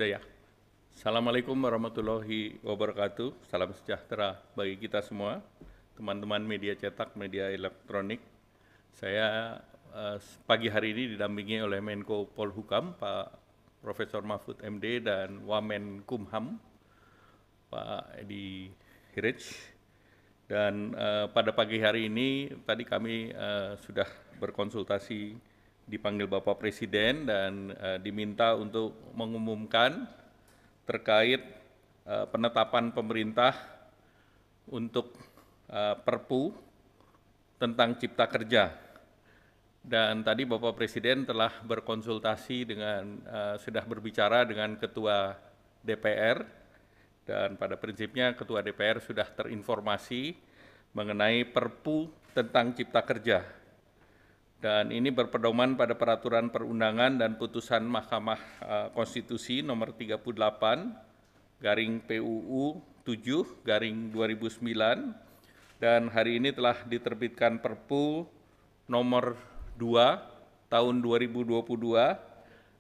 Sudah ya. Assalamualaikum warahmatullahi wabarakatuh. Salam sejahtera bagi kita semua, teman-teman media cetak, media elektronik. Saya pagi hari ini didampingi oleh Menko Polhukam, Pak Profesor Mahfud MD, dan Wamen Kumham, Pak Edi Hirij. Dan pada pagi hari ini tadi kami sudah berkonsultasi, dipanggil Bapak Presiden dan diminta untuk mengumumkan terkait penetapan pemerintah untuk Perpu tentang Cipta Kerja. Dan tadi Bapak Presiden telah berkonsultasi dengan, sudah berbicara dengan Ketua DPR, dan pada prinsipnya Ketua DPR sudah terinformasi mengenai Perpu tentang Cipta Kerja. Dan ini berpedoman pada peraturan perundangan dan putusan Mahkamah Konstitusi nomor 38 garing PUU 7 garing 2009, dan hari ini telah diterbitkan Perpu nomor 2 tahun 2022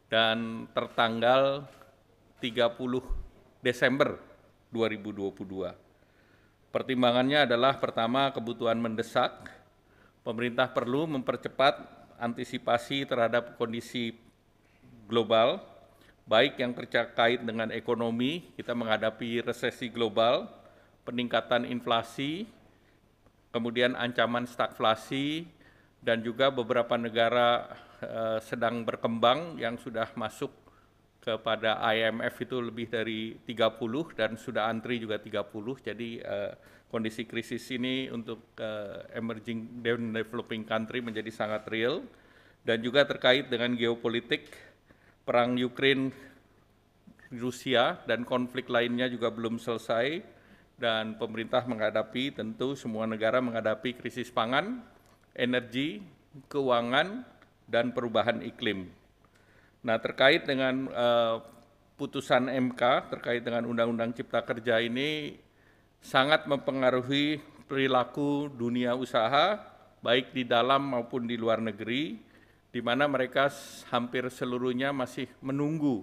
dan tertanggal 30 Desember 2022. Pertimbangannya adalah pertama, kebutuhan mendesak. Pemerintah perlu mempercepat antisipasi terhadap kondisi global, baik yang terkait dengan ekonomi, kita menghadapi resesi global, peningkatan inflasi, kemudian ancaman stagflasi, dan juga beberapa negara sedang berkembang yang sudah masuk kepada IMF itu lebih dari 30 dan sudah antri juga 30. Jadi kondisi krisis ini untuk emerging dan developing country menjadi sangat real, dan juga terkait dengan geopolitik, perang Ukraina, Rusia, dan konflik lainnya juga belum selesai, dan pemerintah menghadapi, tentu semua negara menghadapi krisis pangan, energi, keuangan, dan perubahan iklim. Nah, terkait dengan putusan MK terkait dengan Undang-Undang Cipta Kerja ini sangat mempengaruhi perilaku dunia usaha, baik di dalam maupun di luar negeri, di mana mereka hampir seluruhnya masih menunggu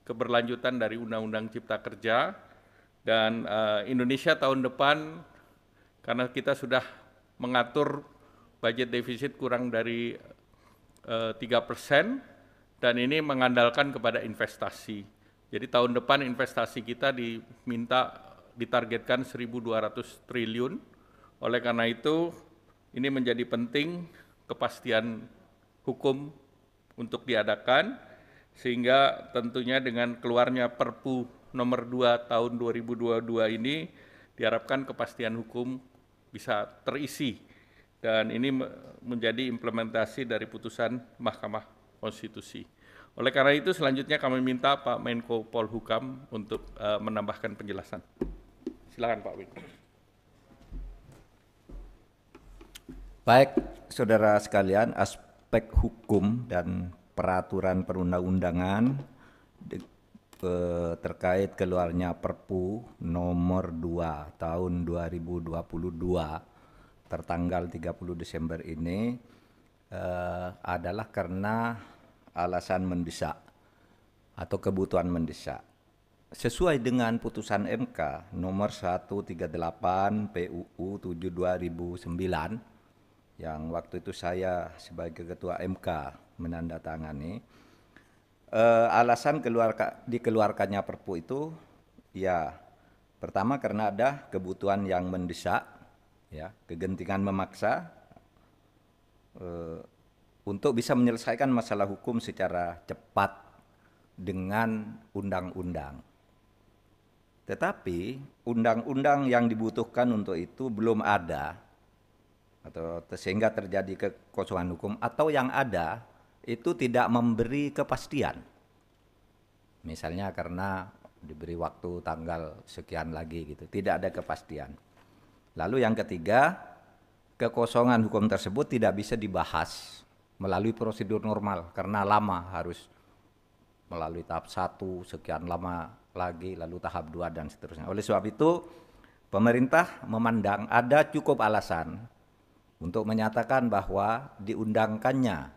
keberlanjutan dari Undang-Undang Cipta Kerja. Dan Indonesia tahun depan, karena kita sudah mengatur budget defisit kurang dari 3%, dan ini mengandalkan kepada investasi. Jadi tahun depan investasi kita ditargetkan 1.200 triliun. Oleh karena itu, ini menjadi penting kepastian hukum untuk diadakan, sehingga tentunya dengan keluarnya Perpu nomor 2 tahun 2022 ini diharapkan kepastian hukum bisa terisi, dan ini menjadi implementasi dari putusan Mahkamah Konstitusi. Oleh karena itu, selanjutnya kami minta Pak Menko Polhukam untuk menambahkan penjelasan. Silakan Pak Menko. Baik, saudara sekalian, aspek hukum dan peraturan perundang-undangan terkait keluarnya Perpu nomor 2 tahun 2022 tertanggal 30 Desember ini adalah karena alasan mendesak atau kebutuhan mendesak. Sesuai dengan putusan MK nomor 138 PUU 7 2009 yang waktu itu saya sebagai ketua MK menandatangani, alasan dikeluarkannya Perpu itu ya pertama karena ada kebutuhan yang mendesak, ya, kegentingan memaksa untuk bisa menyelesaikan masalah hukum secara cepat dengan undang-undang. Tetapi undang-undang yang dibutuhkan untuk itu belum ada, atau sehingga terjadi kekosongan hukum, atau yang ada itu tidak memberi kepastian. Misalnya karena diberi waktu tanggal sekian lagi gitu, tidak ada kepastian. Lalu yang ketiga, kekosongan hukum tersebut tidak bisa dibahas melalui prosedur normal karena lama, harus melalui tahap 1 sekian lama lagi, lalu tahap 2 dan seterusnya. Oleh sebab itu pemerintah memandang ada cukup alasan untuk menyatakan bahwa diundangkannya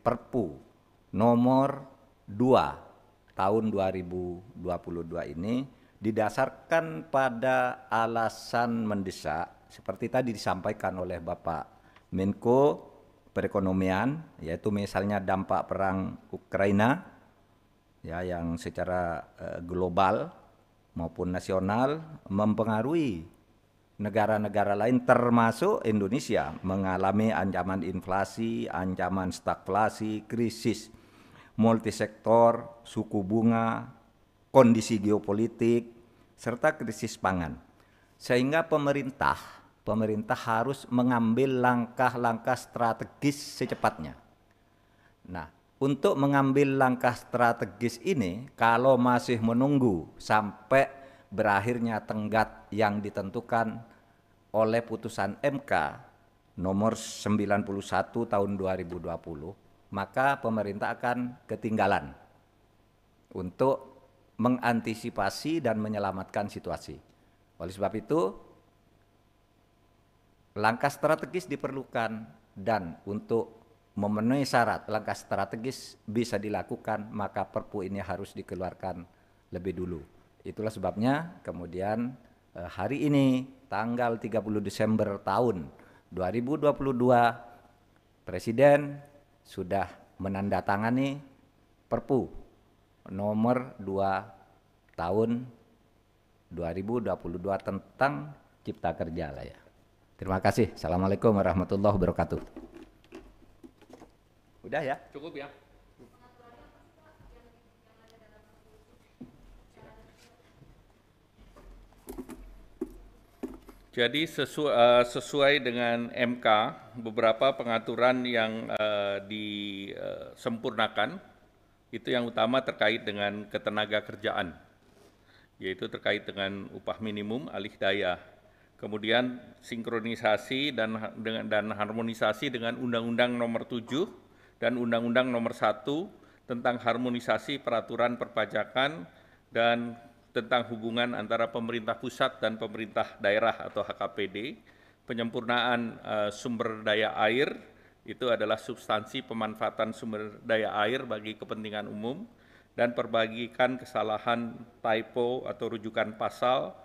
Perpu nomor 2 tahun 2022 ini didasarkan pada alasan mendesak seperti tadi disampaikan oleh Bapak Menko Perekonomian, yaitu misalnya dampak perang Ukraina ya yang secara global maupun nasional mempengaruhi negara-negara lain termasuk Indonesia mengalami ancaman inflasi, ancaman stagflasi, krisis multisektor, suku bunga, kondisi geopolitik, serta krisis pangan. Sehingga pemerintah harus mengambil langkah-langkah strategis secepatnya. Nah, untuk mengambil langkah strategis ini, kalau masih menunggu sampai berakhirnya tenggat yang ditentukan oleh putusan MK nomor 91 tahun 2020, maka pemerintah akan ketinggalan untuk mengantisipasi dan menyelamatkan situasi. Oleh sebab itu, langkah strategis diperlukan dan untuk memenuhi syarat langkah strategis bisa dilakukan, maka Perpu ini harus dikeluarkan lebih dulu. Itulah sebabnya kemudian hari ini tanggal 30 Desember tahun 2022 Presiden sudah menandatangani Perpu nomor 2 tahun 2022 tentang Cipta Kerja lah ya. Terima kasih. Assalamualaikum warahmatullahi wabarakatuh. Udah ya? Cukup ya. Jadi sesuai dengan MK, beberapa pengaturan yang disempurnakan, itu yang utama terkait dengan ketenaga kerjaan, yaitu terkait dengan upah minimum, alih daya, kemudian sinkronisasi dan harmonisasi dengan Undang-Undang Nomor 7 dan Undang-Undang Nomor 1 tentang harmonisasi peraturan perpajakan dan tentang hubungan antara pemerintah pusat dan pemerintah daerah atau HKPD, penyempurnaan sumber daya air, itu adalah substansi pemanfaatan sumber daya air bagi kepentingan umum, dan perbaikan kesalahan typo atau rujukan pasal,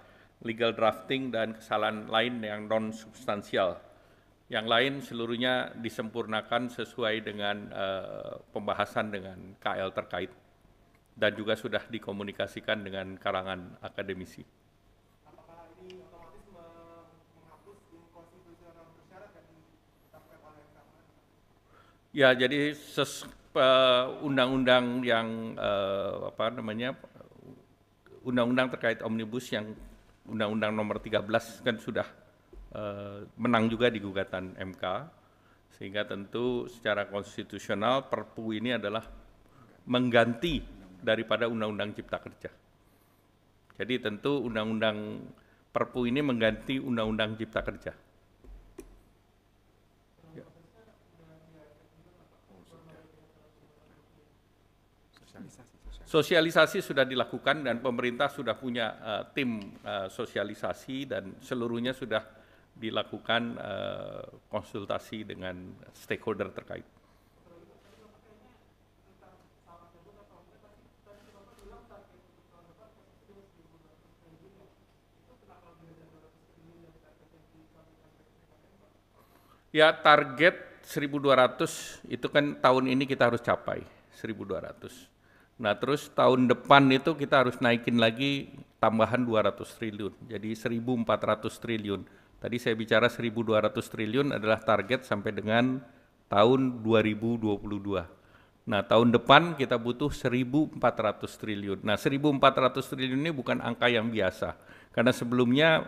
legal drafting, dan kesalahan lain yang non-substansial. Yang lain seluruhnya disempurnakan sesuai dengan pembahasan dengan KL terkait, dan juga sudah dikomunikasikan dengan kalangan akademisi. Apakah ini otomatis menghapus inkonstitusional bersyarat yang ditetapkan oleh MK? Ya, jadi undang-undang yang undang-undang terkait omnibus yang Undang-Undang Nomor 13 kan sudah menang juga di gugatan MK, sehingga tentu secara konstitusional Perpu ini adalah mengganti daripada Undang-Undang Cipta Kerja. Jadi tentu Undang-Undang Perpu ini mengganti Undang-Undang Cipta Kerja. Ya. Sosialisasi sudah dilakukan dan pemerintah sudah punya tim sosialisasi dan seluruhnya sudah dilakukan konsultasi dengan stakeholder terkait. Ya, target 1.200 itu kan tahun ini kita harus capai 1.200. Nah, terus tahun depan itu kita harus naikin lagi tambahan 200 triliun, jadi 1.400 triliun. Tadi saya bicara 1.200 triliun adalah target sampai dengan tahun 2022. Nah, tahun depan kita butuh 1.400 triliun. Nah, 1.400 triliun ini bukan angka yang biasa, karena sebelumnya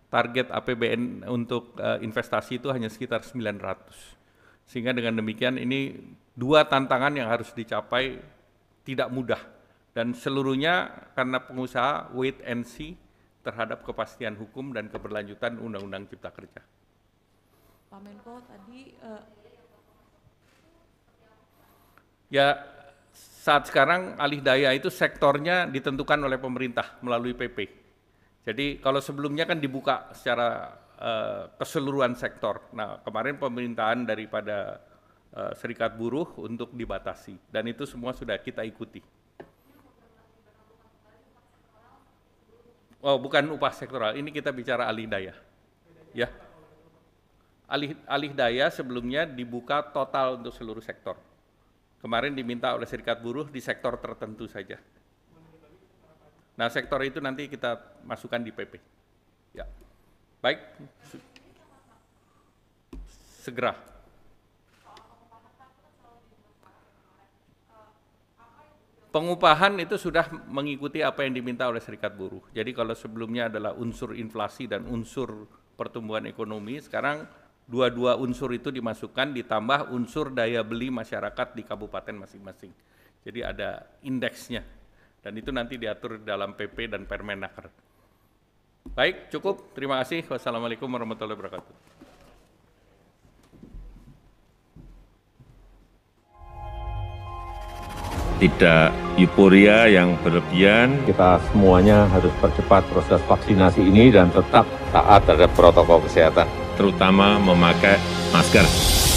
target APBN untuk investasi itu hanya sekitar 900. Sehingga dengan demikian ini dua tantangan yang harus dicapai tidak mudah. Dan seluruhnya karena pengusaha wait and see terhadap kepastian hukum dan keberlanjutan Undang-Undang Cipta Kerja. Pak Menko tadi ya, saat sekarang alih daya itu sektornya ditentukan oleh pemerintah melalui PP. Jadi kalau sebelumnya kan dibuka secara keseluruhan sektor. Nah, kemarin pemerintahan daripada Serikat Buruh untuk dibatasi, dan itu semua sudah kita ikuti. Oh, bukan upah sektoral, ini kita bicara alih daya. Ya. Alih daya sebelumnya dibuka total untuk seluruh sektor. Kemarin diminta oleh serikat buruh di sektor tertentu saja. Nah, sektor itu nanti kita masukkan di PP. Ya. Baik. Segera. Pengupahan itu sudah mengikuti apa yang diminta oleh serikat buruh. Jadi kalau sebelumnya adalah unsur inflasi dan unsur pertumbuhan ekonomi, sekarang dua-dua unsur itu dimasukkan ditambah unsur daya beli masyarakat di kabupaten masing-masing. Jadi ada indeksnya dan itu nanti diatur dalam PP dan Permenaker. Baik, cukup. Terima kasih. Wassalamualaikum warahmatullahi wabarakatuh. Tidak euforia yang berlebihan. Kita semuanya harus percepat proses vaksinasi ini dan tetap taat terhadap protokol kesehatan. Terutama memakai masker.